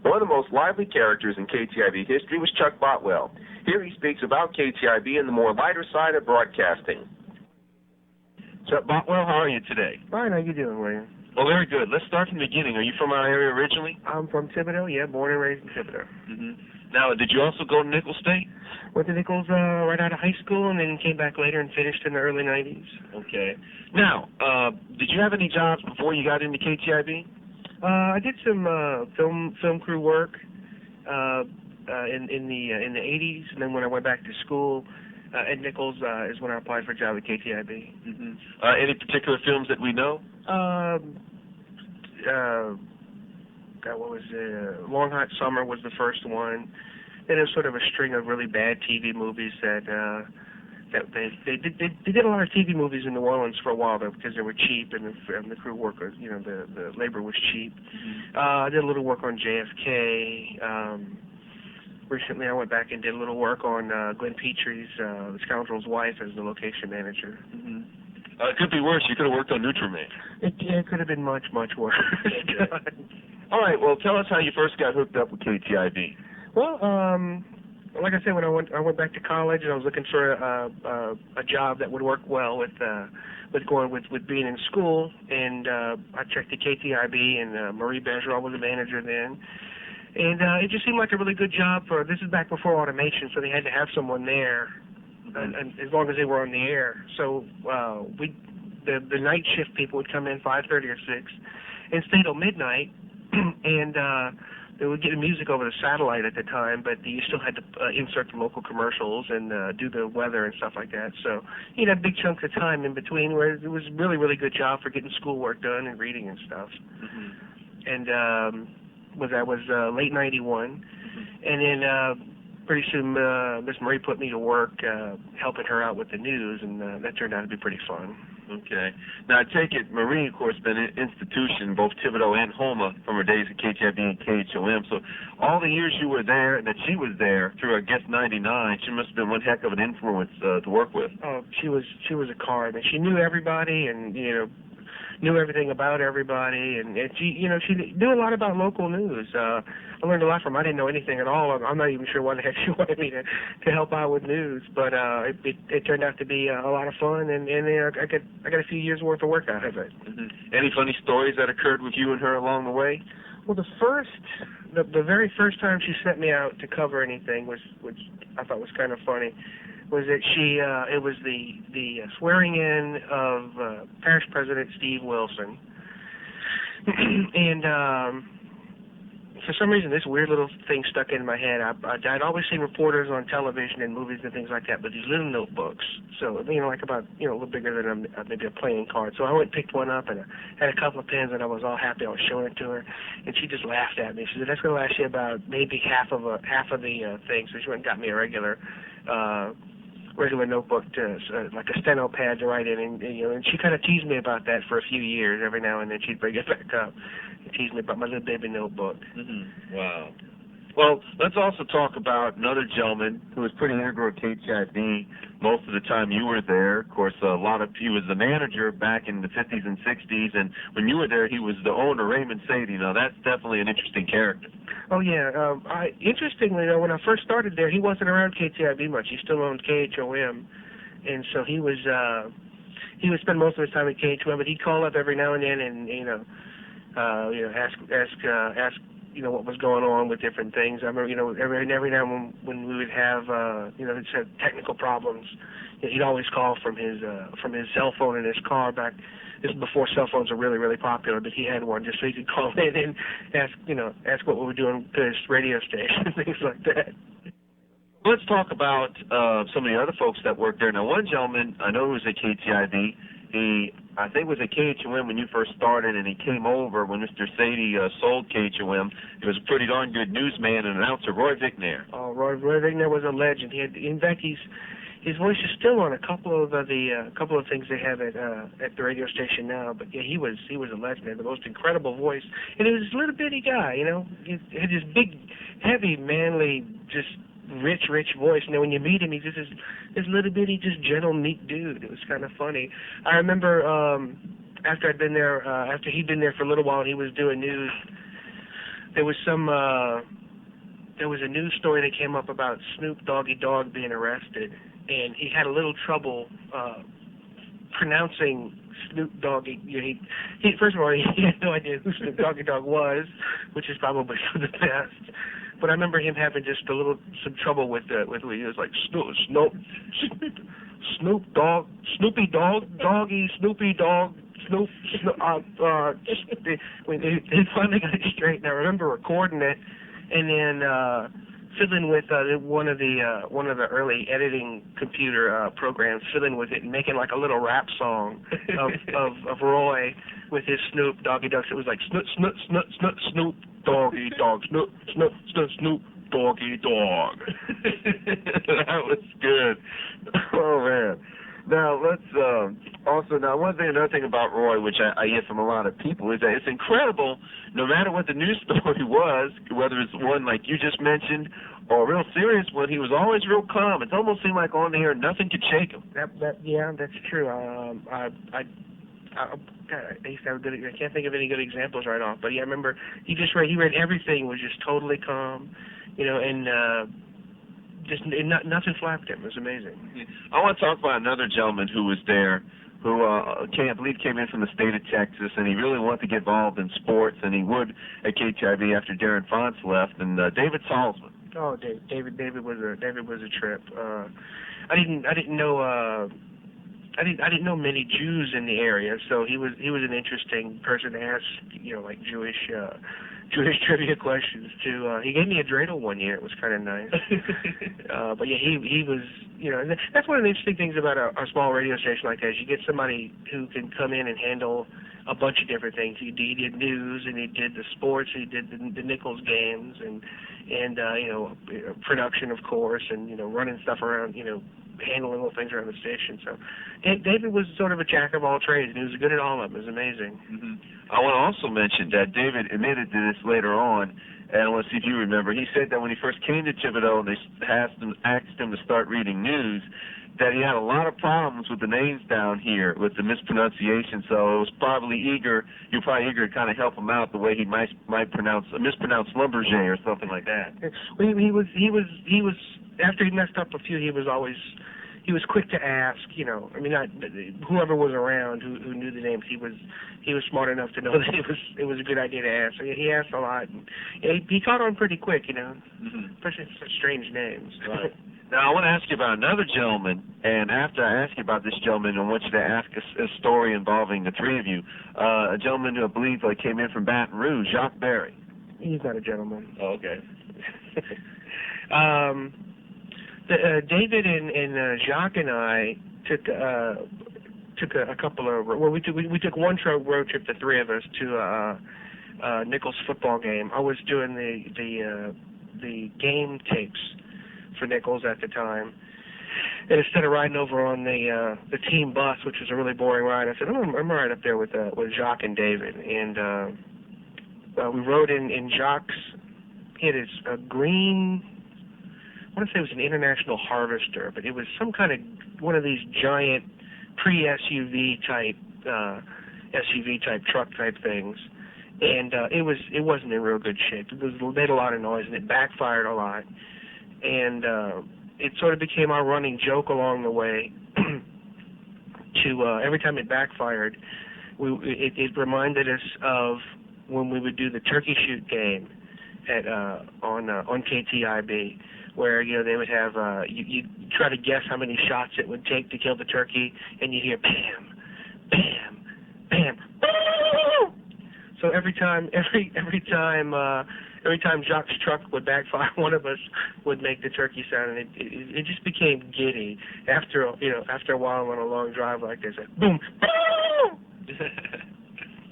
One of the most lively characters in KTIB history was Chuck Boutwell. Here he speaks about KTIB and the more lighter side of broadcasting. Chuck Boutwell, how are you today? Fine, how you doing, William? Well, very good. Let's start from the beginning. Are you from our area originally? I'm from Thibodeau, yeah, born and raised in Thibodeau. Now, did you also go to Nichols State? Went to Nichols right out of high school and then came back later and finished in the early 90s. Okay. Now, did you have any jobs before you got into KTIB? I did some film crew work in the 80s, and then when I went back to school at Nichols is when I applied for a job at KTIB. Any particular films that we know? What was it? Long Hot Summer was the first one. Then it was sort of a string of really bad TV movies that they did a lot of TV movies in New Orleans for a while though because they were cheap and the crew workers, you know, the labor was cheap. I did a little work on JFK. Recently, I went back and did a little work on Glenn Petrie's The Scoundrel's Wife as the location manager. It could be worse. You could have worked on Nutriman. It could have been much, much worse. Okay. All right. Well, tell us how you first got hooked up with KTIB. Well, like I said, when I went back to college, and I was looking for a job that would work well with being in school, and I checked the KTIB, and Marie Bergeron was the manager then. And it just seemed like a really good job this is back before automation, so they had to have someone there, and as long as they were on the air. So the night shift people would come in 5:30 or 6 and stay till midnight, and they would get the music over the satellite at the time, but you still had to insert the local commercials and do the weather and stuff like that. So you'd have big chunks of time in between where it was really, really good job for getting schoolwork done and reading and stuff. And that was late 91, and then pretty soon Miss Marie put me to work helping her out with the news, and that turned out to be pretty fun. Okay. Now, I take it Marie, of course, been an institution, both Thibodeau and Houma, from her days at KTIB and KHOM. So all the years you were there and that she was there through, I guess, 99, she must have been one heck of an influence to work with. Oh, she was a card. And she knew everybody and, knew everything about everybody, and she knew a lot about local news. I learned a lot from her. I didn't know anything at all. I'm not even sure why the heck she wanted me to help out with news, but it turned out to be a lot of fun, and I got a few years worth of work out of it. Any funny stories that occurred with you and her along the way? Well, the very first time she sent me out to cover anything, which I thought was kind of funny, was that it was the swearing in of Parish President Steve Wilson, and for some reason this weird little thing stuck in my head. I'd always seen reporters on television and movies and things like that, but these little notebooks, so like about a little bigger than maybe a playing card. So I went and picked one up and I had a couple of pens and I was all happy. I was showing it to her, and she just laughed at me. She said, "That's going to last you about maybe half of the thing." So she went and got me a regular notebook, like a steno pad to write in, and she kind of teased me about that for a few years. Every now and then she'd bring it back up and tease me about my little baby notebook. Wow. Well, let's also talk about another gentleman who was pretty integral to KTIB most of the time you were there. Of course, he was the manager back in the 50s and 60s, and when you were there, he was the owner, Raymond Sadie. Now, that's definitely an interesting character. Oh, yeah. Interestingly, though, when I first started there, he wasn't around KTIB much. He still owned KHOM, and so he would spend most of his time at KHOM, but he'd call up every now and then and, ask what was going on with different things. I remember, every now and then when we would have, technical problems, he'd always call from his cell phone in his car back. This is before cell phones were really, really popular, but he had one just so he could call in and ask what we were doing to his radio station and things like that. Let's talk about some of the other folks that worked there. Now, one gentleman I know who was at KTIB. I think was at KHOM when you first started, and he came over when Mr. Sadie sold KHOM. He was a pretty darn good newsman and announcer, Roy Vicknair. Oh, Roy Vicknair was a legend. In fact, his voice is still on a couple of things they have at the radio station now. But yeah, he was a legend. He had the most incredible voice, and he was this little bitty guy. He had this big, heavy, manly, just rich voice. When you meet him, he's just this little bitty, just gentle, meek dude. It was kind of funny. I remember after he'd been there for a little while, and he was doing news. there was a news story that came up about Snoop Doggy Dogg being arrested, and he had a little trouble pronouncing Snoop Doggy. He first of all, he had no idea who Snoop Doggy Dogg was, which is probably for the best. But I remember him having just some trouble with he was like Snoop Dogg, Snoopy Dogg, Doggy, Snoopy Dogg, Snoop. They finally got it straight, and I remember recording it, and then fiddling with one of the early editing computer programs, fiddling with it and making like a little rap song of Roy with his Snoop Doggy Dogg. So it was like Snoop Doggy Dog, Snoop Doggy Dog. That was good. Oh man. Now let's another thing about Roy, which I hear from a lot of people, is that it's incredible. No matter what the news story was, whether it's one like you just mentioned or a real serious one, he was always real calm. It almost seemed like on the air nothing could shake him. Yeah, that's true. I used to have I can't think of any good examples right off, but yeah, I remember he read everything, was just totally calm, and nothing flapped him. It was amazing. I want to talk about another gentleman who was there, who I believe came in from the state of Texas, and he really wanted to get involved in sports, and he would at KTIB after Darren Fonts left, and David Salzman. Oh, David was a trip. I didn't know many Jews in the area, so he was an interesting person to ask, like Jewish trivia questions to. He gave me a dreidel one year. It was kind of nice. But yeah, he was, and that's one of the interesting things about a small radio station like that. You get somebody who can come in and handle a bunch of different things. He did news, and he did the sports, he did the Nichols games, and production, of course, and running stuff around, handling little things around the station. So David was sort of a jack of all trades, and he was good at all of them. It was amazing. Mm-hmm. I want to also mention that David admitted to this later on, and I want to see if you remember. He said that when he first came to Thibodeau and they asked him to start reading news, that he had a lot of problems with the names down here, with the mispronunciation. So it was probably eager to kind of help him out the way he might mispronounce Lumberjay or something like that. Well, he was after he messed up a few, he was quick to ask. Whoever was around who knew the names, he was smart enough to know that it was a good idea to ask. So he asked a lot, and he caught on pretty quick. Mm-hmm. Especially such strange names. Right. Now, I want to ask you about another gentleman, and after I ask you about this gentleman, I want you to ask a story involving the three of you. A gentleman who I believe came in from Baton Rouge, Jacques Berry. He's not a gentleman. Oh, okay. David and Jacques and I took a couple of. Well, we took one road trip, the three of us, to a Nichols football game. I was doing the game tapes for Nichols at the time, and instead of riding over on the team bus, which was a really boring ride, I said, I'm right up there with Jacques and David, and we rode in Jacques. He had a green, I want to say it was an International Harvester, but it was some kind of one of these giant pre-SUV type truck type things, and it wasn't in real good shape. It made a lot of noise, and it backfired a lot. And it sort of became our running joke along the way to every time it backfired, it reminded us of when we would do the turkey shoot game on KTIB, where they would have you try to guess how many shots it would take to kill the turkey, and you hear bam, bam, bam, boom. So every time Jacques' truck would backfire, one of us would make the turkey sound, and it just became giddy after a while on a long drive like this. Boom, boom.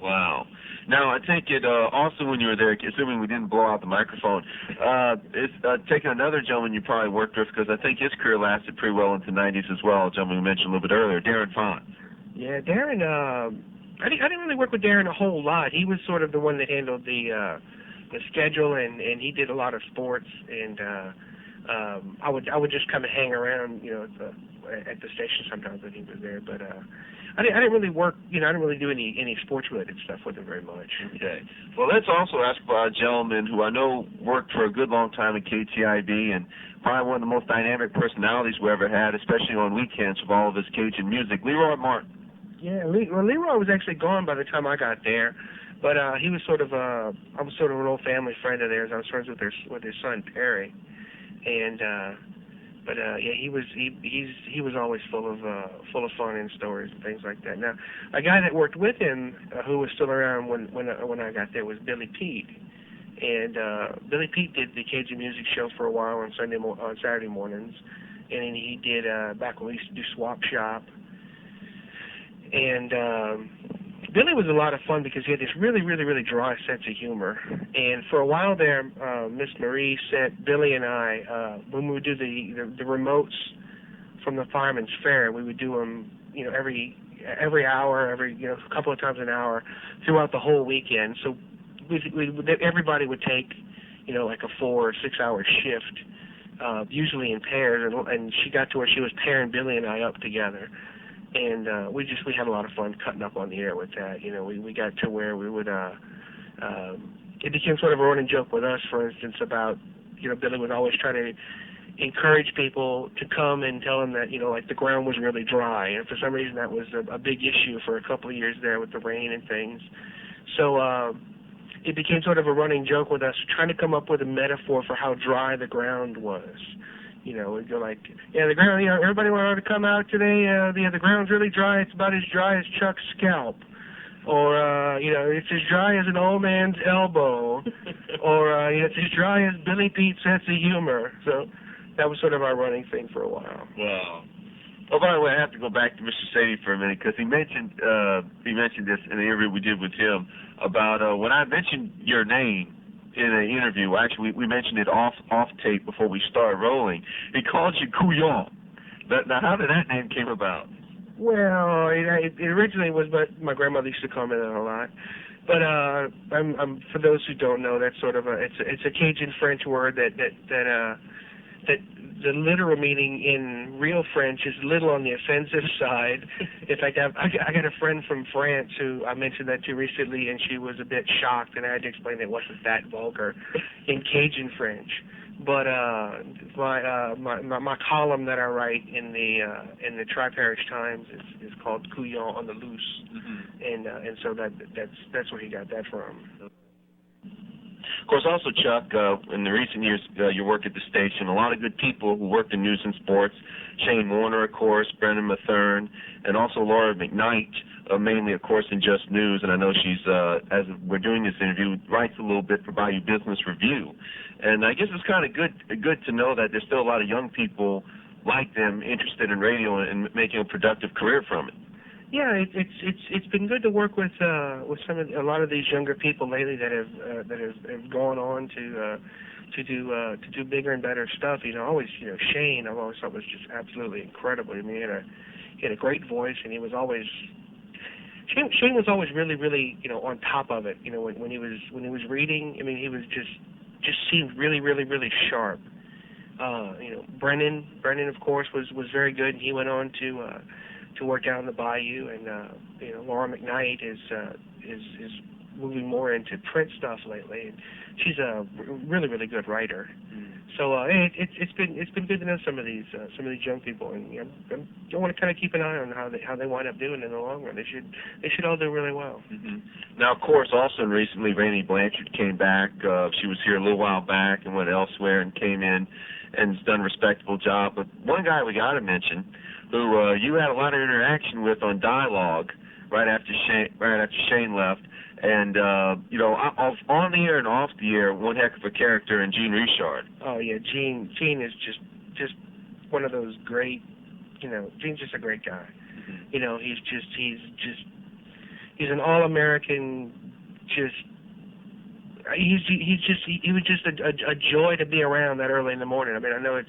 Wow. Now, I take it also when you were there, assuming we didn't blow out the microphone, it's taking another gentleman you probably worked with, because I think his career lasted pretty well into the 90s as well, a gentleman we mentioned a little bit earlier, Darren Fonts. Yeah, Darren, I didn't really work with Darren a whole lot. He was sort of the one that handled the schedule, and he did a lot of sports, and I would just kind of hang around, at the station sometimes when he was there. But I didn't really work, I didn't really do any sports related stuff with him very much. Okay. Well, let's also ask about a gentleman who I know worked for a good long time at KTIB and probably one of the most dynamic personalities we ever had, especially on weekends with all of his Cajun music, Leroy Mark. Yeah, Leroy was actually gone by the time I got there, but he was I was sort of an old family friend of theirs. I was friends with his son Perry, and he was always full of fun and stories and things like that. Now, a guy that worked with him who was still around when I got there was Billy Pete, and Billy Pete did the Cajun music show for a while on Saturday mornings, and he did back when we used to do Swap Shop. And Billy was a lot of fun because he had this really, really, really dry sense of humor. And for a while there, Miss Marie sent Billy and I, when we would do the remotes from the Fireman's Fair, we would do them, every hour, a couple of times an hour throughout the whole weekend. So everybody would take, like a 4 or 6 hour shift, usually in pairs. And she got to where she was pairing Billy and I up together. And we had a lot of fun cutting up on the air with that. We got to where we would, it became sort of a running joke with us, for instance, about, Billy would always try to encourage people to come and tell them that, like the ground was really dry. And for some reason that was a big issue for a couple of years there with the rain and things. So it became sort of a running joke with us, trying to come up with a metaphor for how dry the ground was. We'd go like, the ground, everybody wanted to come out today, the ground's really dry, it's about as dry as Chuck's scalp. Or, it's as dry as an old man's elbow. Or, it's as dry as Billy Pete's sense of humor. So that was sort of our running thing for a while. Wow. Oh, by the way, I have to go back to Mr. Sadie for a minute because he mentioned this in the interview we did with him about when I mentioned your name in an interview. Actually, we mentioned it off tape before we started rolling. He called you Couillon. Now, how did that name came about? Well, it originally was, but my grandmother used to call me that a lot. But I'm for those who don't know, that's sort of it's a Cajun French word that the literal meaning in real French is little on the offensive side. In fact, I got a friend from France who I mentioned that to recently, and she was a bit shocked, and I had to explain it wasn't that vulgar in Cajun French. But my column that I write in the Tri-Parish Times is called Couillon on the Loose, and so that's where he got that from. Of course, also, Chuck, in the recent years, your work at the station, a lot of good people who worked in news and sports, Shane Warner, of course, Brendan Mathern, and also Laura McKnight, mainly, of course, in Just News. And I know she's, as we're doing this interview, writes a little bit for Bayou Business Review. And I guess it's kind of good to know that there's still a lot of young people like them interested in radio and making a productive career from it. Yeah, it's been good to work with a lot of these younger people lately that have gone on to do bigger and better stuff. Shane I've always thought was just absolutely incredible. I mean, he had a great voice, and he was always Shane was always really, really on top of it. When he was reading, I mean, he was just seemed really, really, really sharp. Brennan of course was very good, and he went on to work down in the Bayou, and Laura McKnight is moving more into print stuff lately, and she's a really, really good writer. So it's been good to know some of these young people, and I want to kind of keep an eye on how they wind up doing in the long run. They should all do really well. Now, of course, also recently, Rainey Blanchard came back. She was here a little while back and went elsewhere and came in and has done a respectable job. But one guy we got to mention, who you had a lot of interaction with on Dialogue right after Shane left, and on the air and off the air, one heck of a character, and Gene Richard. Oh yeah, Gene is just one of those great, Gene's just a great guy. He's an all-American. He was just a joy to be around that early in the morning. I mean, I know it's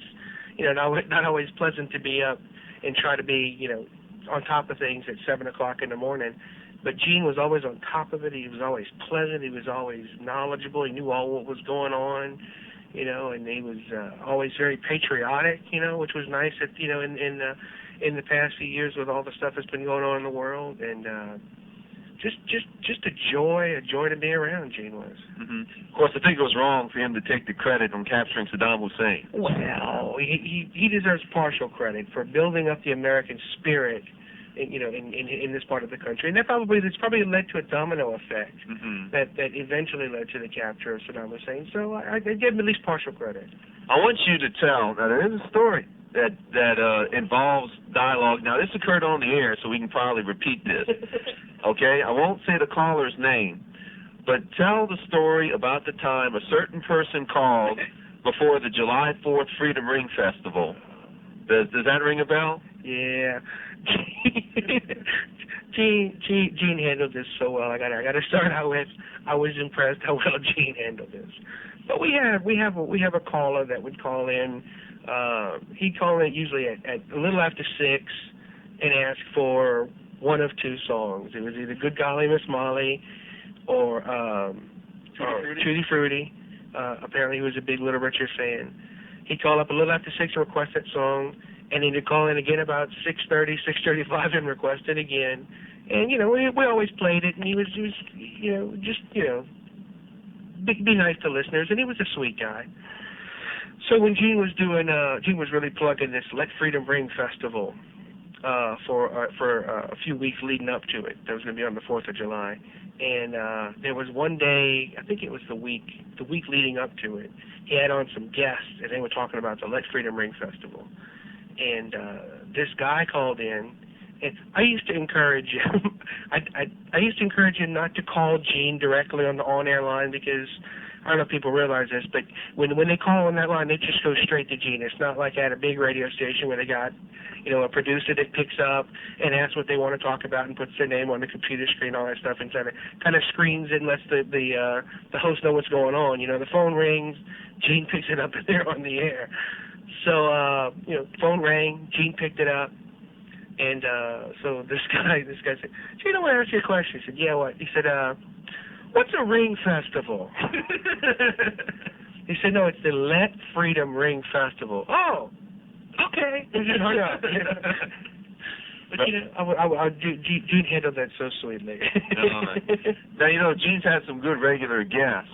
not always pleasant to be up and try to be on top of things at 7 o'clock in the morning. But Gene was always on top of it. He was always pleasant. He was always knowledgeable. He knew all what was going on. you know, and he was always very patriotic, you know, which was nice at, you know, in the past few years with all the stuff that's been going on in the world, and just a joy to be around. Gene was. Mm-hmm. Of course, I think it was wrong for him to take the credit on capturing Saddam Hussein. Well, he deserves partial credit for building up the American spirit, you know, in this part of the country, and that's probably led to a domino effect that eventually led to the capture of Saddam Hussein. So I give him at least partial credit. I want you to tell. Now, there is a story that involves dialogue. Now, this occurred on the air, so we can probably repeat this. Okay, I won't say the caller's name, but tell the story about the time a certain person called before the July 4th Freedom Ring Festival. Does that ring a bell? Yeah. Gene handled this so well. I gotta start out with, I was impressed how well Gene handled this. But we have a caller that would call in. He'd call in usually at a little after 6 and ask for one of two songs. It was either Good Golly Miss Molly or Tutti Frutti. Apparently he was a big Little Richard fan. He'd call up a little after 6 and request that song, and then he'd call in again about 6:30, 6:35 and request it again. And, you know, we always played it, and he was you know, just, you know, be nice to listeners, and he was a sweet guy. So when Gene was really plugging this Let Freedom Ring Festival for a few weeks leading up to it. That was going to be on the 4th of July. And there was one day, I think it was the week leading up to it, he had on some guests, and they were talking about the Let Freedom Ring Festival. And this guy called in, and I used to encourage him. I used to encourage him not to call Gene directly on the on-air line, because I don't know if people realize this, but when they call on that line, they just go straight to Gene. It's not like at a big radio station where they got, you know, a producer that picks up and asks what they want to talk about and puts their name on the computer screen, all that stuff, and kind of screens it and lets the host know what's going on. You know, the phone rings, Gene picks it up, and they're on the air. So, you know, phone rang, Gene picked it up, and so this guy said, Gene, I want to ask you a question. He said, yeah, what? He said, what's a ring festival? He said, no, it's the Let Freedom Ring Festival. Oh, okay. And just hung up. You know? But, you know, Gene handled that so sweetly. Now, you know, Gene's had some good regular guests.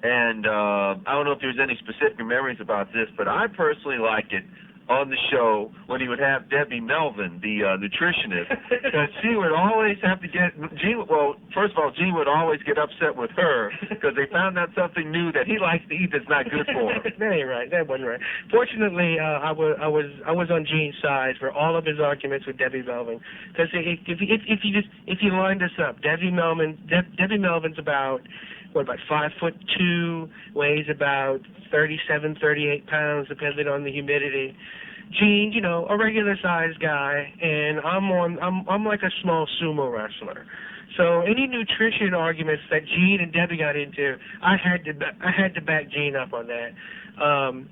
And I don't know if there's any specific memories about this, but I personally liked it on the show when he would have Debbie Melvin, the nutritionist, because she would always have to get Gene. Well, first of all, Gene would always get upset with her because they found out something new that he likes to eat that's not good for him. That ain't right. That wasn't right. Fortunately, I was on Gene's side for all of his arguments with Debbie Melvin, because if you line this up, Debbie Melvin's about 5'2", weighs about 37, 38 pounds, depending on the humidity. Gene, you know, a regular sized guy, and I'm like a small sumo wrestler. So any nutrition arguments that Gene and Debbie got into, I had to back Gene up on that.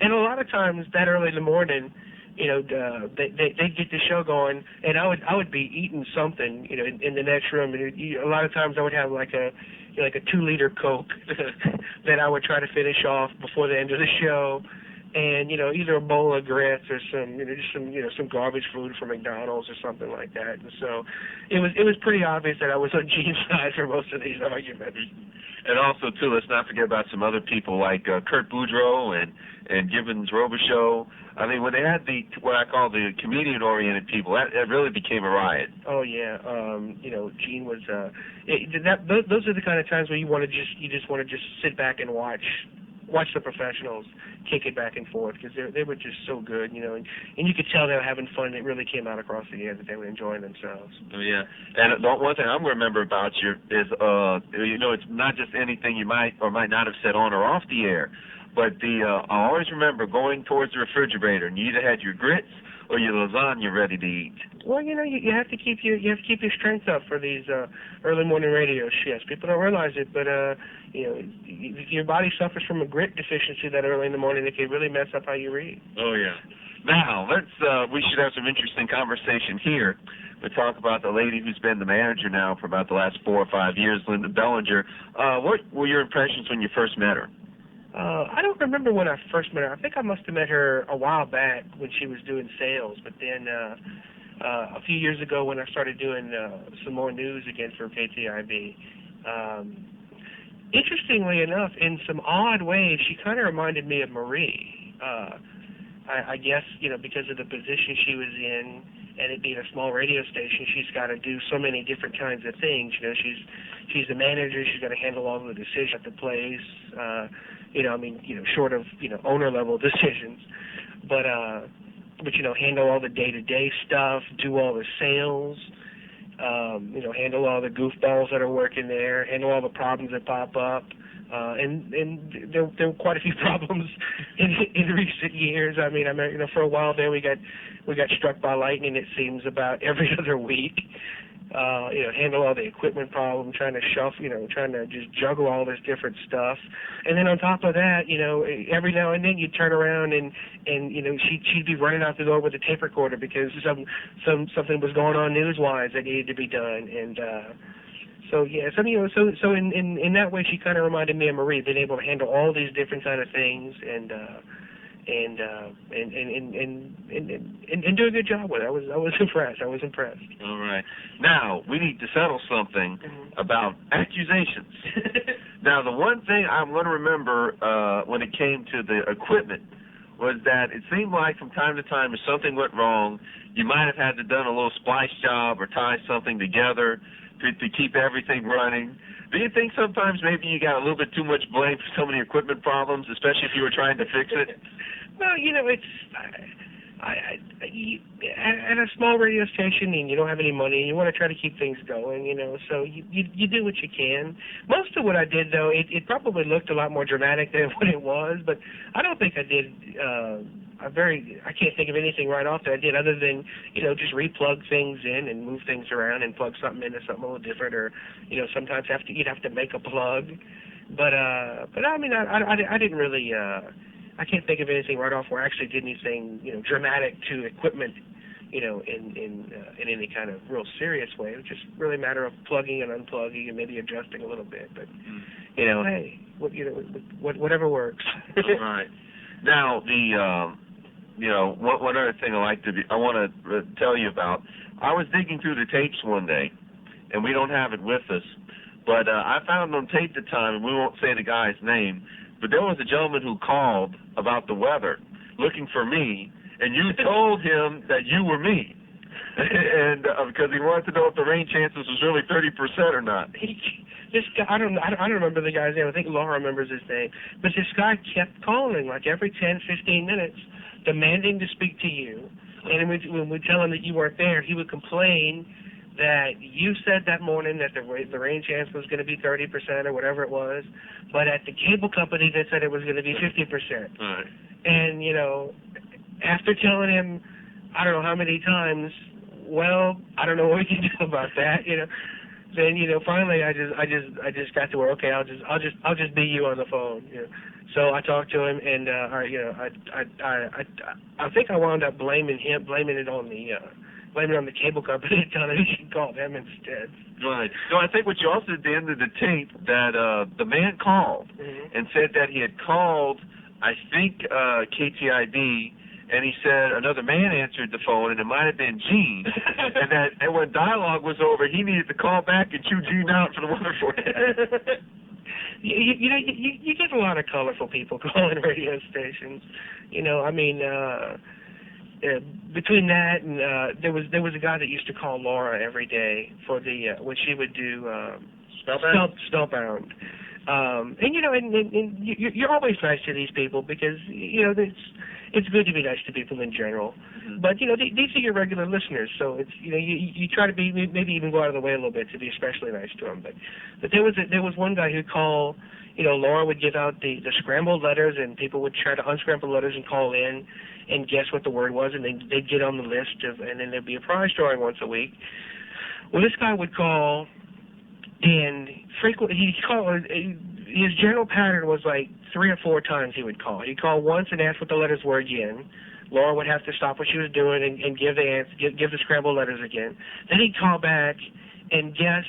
And a lot of times that early in the morning, you know, they'd get the show going, and I would be eating something, you know, in the next room. And a lot of times I would have like a 2-liter Coke that I would try to finish off before the end of the show, and, you know, either a bowl of grits or some garbage food from McDonald's or something like that. And so it was pretty obvious that I was on Gene's side for most of these arguments. And also, too, let's not forget about some other people like Kurt Boudreau and Gibbons Robichaux. I mean, when they had what I call the comedian-oriented people, that really became a riot. Oh yeah, you know, Gene was. Those are the kind of times where you just want to sit back and watch the professionals kick it back and forth, because they were just so good, you know, and you could tell they were having fun. It really came out across the air that they were enjoying themselves. Oh yeah, and the one thing I'm going to remember about you is, you know, it's not just anything you might or might not have said on or off the air, but I always remember going towards the refrigerator, and you either had your grits or your lasagna ready to eat. Well, you know, you have to keep your strength up for these early morning radio shifts. People don't realize it, but you know, your body suffers from a grit deficiency that early in the morning. It can really mess up how you read. Oh yeah. Now we should have some interesting conversation here. We talk about the lady who's been the manager now for about the last 4 or 5 years, Linda Bellinger. What were your impressions when you first met her? I don't remember when I first met her. I think I must have met her a while back when she was doing sales, but then a few years ago when I started doing some more news again for KTIB. Interestingly enough, in some odd ways, she kind of reminded me of Marie. I guess, because of the position she was in, and it being a small radio station, she's got to do so many different kinds of things. She's the manager. She's got to handle all the decisions at the place. Short of owner level decisions, but handle all the day-to-day stuff, do all the sales. Handle all the goofballs that are working there, handle all the problems that pop up. And there were quite a few problems in recent years. I mean, for a while there we got struck by lightning, it seems, about every other week. Handle all the equipment problems, trying to just juggle all this different stuff. And then on top of that, every now and then you'd turn around and she'd be running out the door with a tape recorder because something was going on news-wise that needed to be done. And so in that way she kind of reminded me of Marie, being able to handle all these different kind of things and do a good job with it. I was impressed. All right. Now we need to settle something about accusations. Now the one thing I'm going to remember when it came to the equipment was that it seemed like from time to time if something went wrong, you might have had to done a little splice job or tie something together to keep everything running. Do you think sometimes maybe you got a little bit too much blame for some of the equipment problems, especially if you were trying to fix it? Well, it's at a small radio station, and you don't have any money, and you want to try to keep things going, so you do what you can. Most of what I did, though, it probably looked a lot more dramatic than what it was, but I don't think I did I can't think of anything right off that I did other than, just replug things in and move things around and plug something into something a little different, or, sometimes you'd have to make a plug. But I mean, I didn't really, I can't think of anything right off where I actually did anything, dramatic to equipment, in any kind of real serious way. It was just really a matter of plugging and unplugging and maybe adjusting a little bit. But, hey, whatever works. All right. Now, one other thing I want to tell you about. I was digging through the tapes one day, and we don't have it with us, but I found on tape at the time, and we won't say the guy's name, but there was a gentleman who called about the weather, looking for me, and you told him that you were me, and because he wanted to know if the rain chances was really 30% or not. This guy, I don't remember the guy's name. I think Laura remembers his name. But this guy kept calling, like every 10, 15 minutes, demanding to speak to you. And when we tell him that you weren't there, he would complain that you said that morning that the rain chance was going to be 30% or whatever it was, but at the cable company they said it was going to be 50%. Right. And after telling him, I don't know how many times, well, I don't know what we can do about that. Then finally I just got to where, okay, I'll just be you on the phone. So I talked to him, and I think I wound up blaming it on the cable company and telling him he should call them instead. Right. No, I think what you also did at the end of the tape, that the man called and said that he had called, I think, KTIB, and he said another man answered the phone, and it might have been Gene, and when dialogue was over, he needed to call back and chew Gene out for the weather forecast. You get a lot of colorful people calling radio stations. Between that and there was a guy that used to call Laura every day for the when she would do Spellbound. And you're always nice to these people because it's good to be nice to people in general. But these are your regular listeners, so it's you try to be, maybe even go out of the way a little bit to be especially nice to them. But there was one guy who'd call. Laura would give out the scrambled letters, and people would try to unscramble letters and call in and guess what the word was, and they'd get on the list and then there'd be a prize drawing once a week. Well, this guy would call, and frequently he'd call. His general pattern was like 3 or 4 times he would call. He'd call once and ask what the letters were again. Laura would have to stop what she was doing and give the answer, give the scrambled letters again. Then he'd call back and guess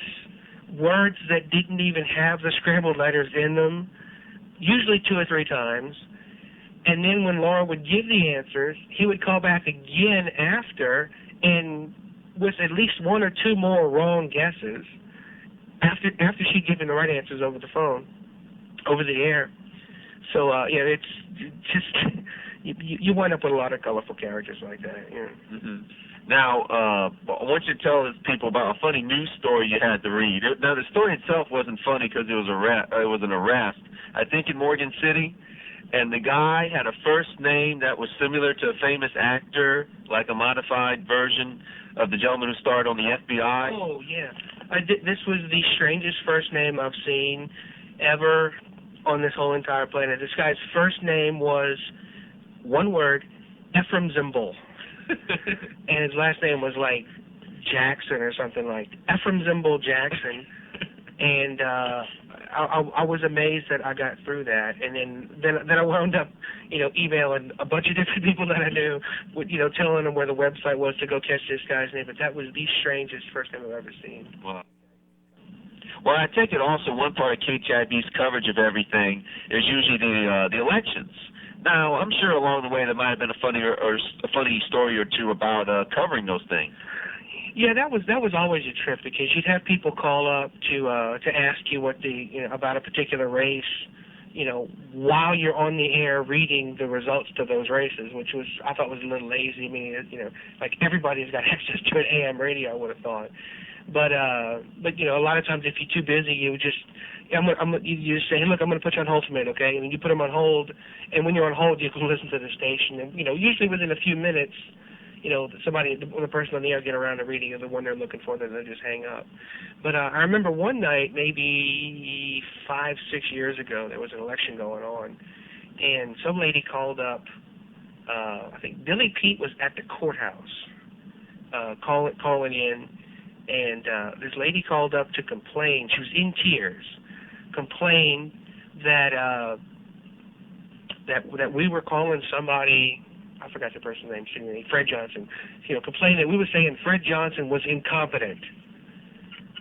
words that didn't even have the scrambled letters in them, usually 2 or 3 times. And then when Laura would give the answers, he would call back again after, and with at least 1 or 2 more wrong guesses after she'd given the right answers over the phone, over the air. So it's just you wind up with a lot of colorful characters like that. Yeah. Mm-hmm. Now, I want you to tell people about a funny news story you had to read. Now, the story itself wasn't funny because it was an arrest, I think, in Morgan City. And the guy had a first name that was similar to a famous actor, like a modified version of the gentleman who starred on the FBI. Oh, yeah. This was the strangest first name I've seen ever on this whole entire planet. This guy's first name was, one word, Ephraim Zimble. And his last name was like Jackson or something, like Ephraim Zimble Jackson. And I was amazed that I got through that, and then I wound up, emailing a bunch of different people that I knew, with, telling them where the website was to go catch this guy's name. But that was the strangest first name I've ever seen. Wow. Well, I take it also one part of KTIB's coverage of everything is usually the elections. Now, I'm sure along the way there might have been a funny story or two about covering those things. Yeah, that was always a trip, because you'd have people call up to ask you what about a particular race, while you're on the air reading the results to those races, which I thought was a little lazy. I mean, like everybody's got access to an AM radio, I would have thought. But a lot of times if you're too busy, you just you say, hey, look, I'm going to put you on hold for a minute, okay? And you put them on hold, and when you're on hold, you can listen to the station, and usually within a few minutes, the person on the air get around to reading the one they're looking for, then they just hang up. But I remember one night, maybe 5-6 years ago, there was an election going on, and some lady called up. I think Billy Pete was at the courthouse calling in, and this lady called up to complain. She was in tears, complained that we were calling somebody. I forgot the person's name, Fred Johnson, complained that we were saying Fred Johnson was incompetent.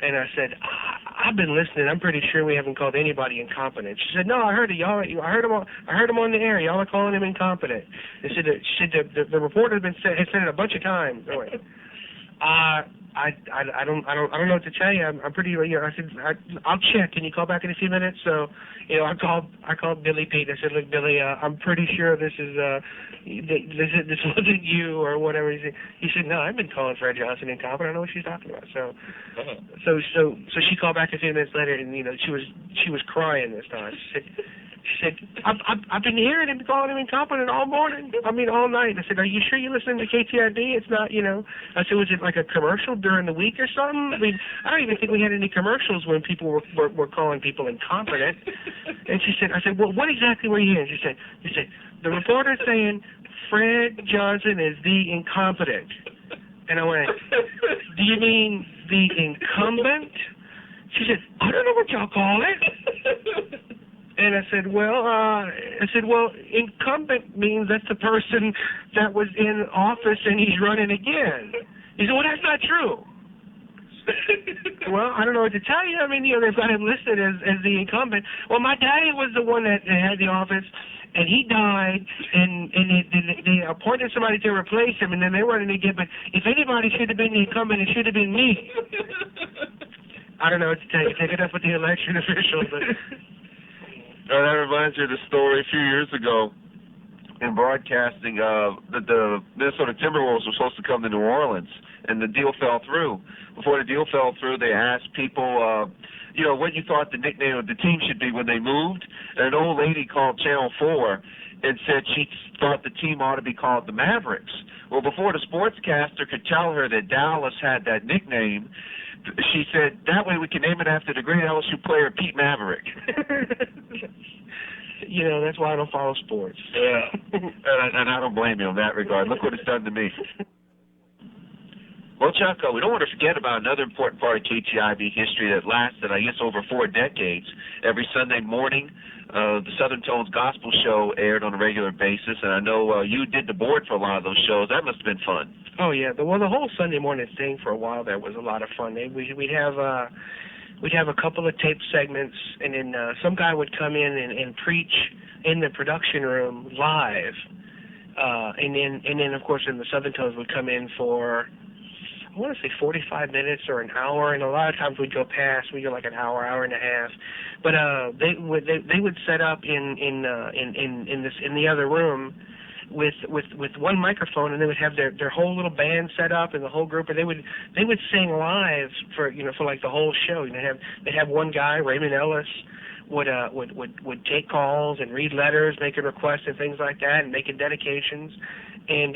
And I said, I've been listening. I'm pretty sure we haven't called anybody incompetent. She said, no, I heard it. Y'all, I heard him on the air. Y'all are calling him incompetent. She said the reporter had said it a bunch of times. Anyway, I don't know what to tell you. I'm pretty. I said I'll check. Can you call back in a few minutes? So I called Billy Pete. I said, look, Billy, I'm pretty sure this wasn't you or whatever. He said, no, I've been calling Fred Johnson incompetent. I know what she's talking about. So she called back a few minutes later, and she was crying this time. She said, I've been hearing him calling him incompetent all morning. I mean, all night. I said, are you sure you're listening to KTIB? It's not, I said, was it like a commercial during the week or something? I mean, I don't even think we had any commercials when people were calling people incompetent. And I said, well, what exactly were you hearing? She said, the reporter's saying Fred Johnson is the incompetent. And I went, do you mean the incumbent? She said, I don't know what y'all call it. And I said, well, incumbent means that's the person that was in office and he's running again. He said, well, that's not true. Well, I don't know what to tell you. I mean, they've got him listed as the incumbent. Well, my daddy was the one that had the office, and he died, and they appointed somebody to replace him, and then they running again. But if anybody should have been the incumbent, it should have been me. I don't know what to tell you. Take it up with the election officials. But that reminds me of the story a few years ago in broadcasting. The Minnesota Timberwolves were supposed to come to New Orleans, and the deal fell through. Before the deal fell through, they asked people, what you thought the nickname of the team should be when they moved. And an old lady called Channel 4 and said she thought the team ought to be called the Mavericks. Well, before the sportscaster could tell her that Dallas had that nickname, she said, that way we can name it after the great LSU player Pete Maverick. That's why I don't follow sports. Yeah. And I don't blame you in that regard. Look what it's done to me. Well, Chuck, we don't want to forget about another important part of KTIB history that lasted, I guess, over 4 decades. Every Sunday morning, the Southern Tones Gospel Show aired on a regular basis, and I know you did the board for a lot of those shows. That must have been fun. Oh, yeah. The whole Sunday morning thing for a while there was a lot of fun. We'd have we'd have a couple of tape segments, and then some guy would come in and preach in the production room live, and then of course in the Southern Tones would come in for, I want to say 45 minutes or an hour, and a lot of times we'd go past. We'd go like an hour, hour and a half. But they would set up in the other room with one microphone, and they would have their whole little band set up and the whole group, and they would sing live for like the whole show. They'd have one guy, Raymond Ellis, would take calls and read letters, making requests and things like that, and making dedications, and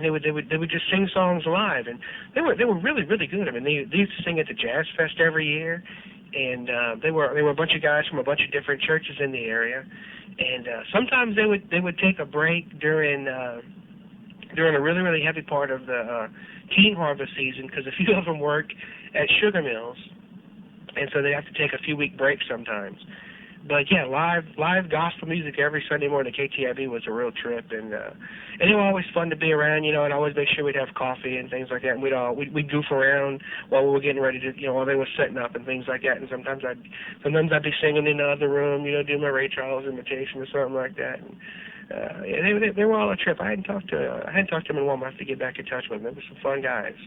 they would just sing songs live, and they were really, really good. I mean, they used to sing at the Jazz Fest every year, and they were a bunch of guys from a bunch of different churches in the area, and sometimes they would take a break during a really, really heavy part of the cane harvest season, because a few of them work at sugar mills, and so they have to take a few-week break sometimes. But yeah, live gospel music every Sunday morning at KTIB was a real trip, and it was always fun to be around, and always make sure we'd have coffee and things like that, and we'd goof around while we were getting ready to, while they were setting up and things like that, and sometimes I'd be singing in the other room, doing my Ray Charles imitation or something like that. And they were all a trip. I hadn't talked to them in a while. I have to get back in touch with them. They were some fun guys.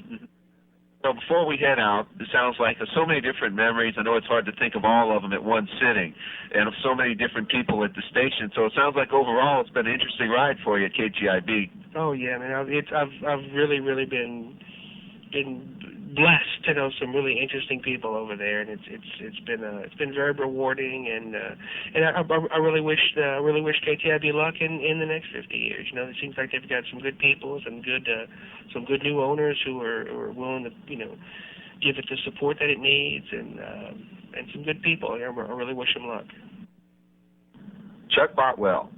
So before we head out, it sounds like there's so many different memories. I know it's hard to think of all of them at one sitting, and of so many different people at the station. So it sounds like overall it's been an interesting ride for you at KTIB. Oh yeah, man. I've really, really been blessed to know some really interesting people over there, and it's been very rewarding, and I really wish KTIB luck in the next 50 years. It seems like they've got some good people, some good new owners who are willing to give it the support that it needs, and some good people. I really wish them luck. Chuck Boutwell,